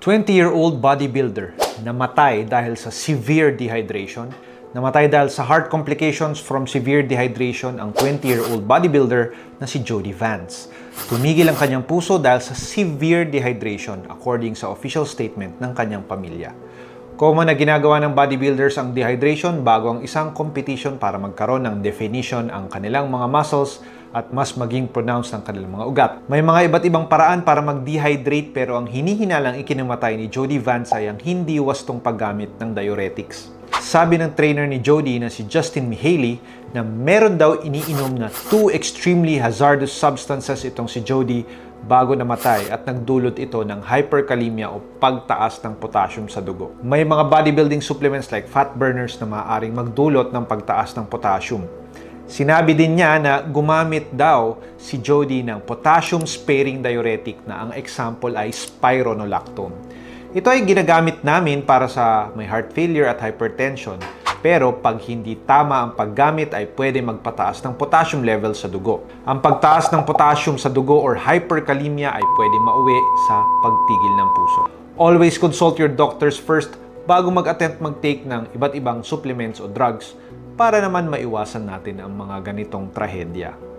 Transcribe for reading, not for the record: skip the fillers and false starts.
20-year-old bodybuilder namatay dahil sa severe dehydration. Namatay dahil sa heart complications from severe dehydration ang 20-year-old bodybuilder na si Jody Vance. Tumigil ang kanyang puso dahil sa severe dehydration according sa official statement ng kanyang pamilya. Common na ginagawa ng bodybuilders ang dehydration bago ang isang competition para magkaroon ng definition ang kanilang mga muscles at mas maging pronounced ang kanilang mga ugat. May mga iba't ibang paraan para mag-dehydrate pero ang hinihinalang ikinamatay ni Jody Vance ay ang hindi wastong paggamit ng diuretics. Sabi ng trainer ni Jody na si Justin Mihaly na meron daw iniinom na 2 extremely hazardous substances itong si Jody bago namatay at nagdulot ito ng hyperkalemia o pagtaas ng potassium sa dugo. May mga bodybuilding supplements like fat burners na maaaring magdulot ng pagtaas ng potassium. Sinabi din niya na gumamit daw si Jody ng potassium-sparing diuretic na ang example ay spironolactone. Ito ay ginagamit namin para sa may heart failure at hypertension. Pero pag hindi tama ang paggamit ay pwede magpataas ng potassium level sa dugo. Ang pagtaas ng potassium sa dugo or hyperkalemia ay pwede mauwi sa pagtigil ng puso. Always consult your doctors first bago mag-attempt mag-take ng iba't ibang supplements o drugs para naman maiwasan natin ang mga ganitong trahedya.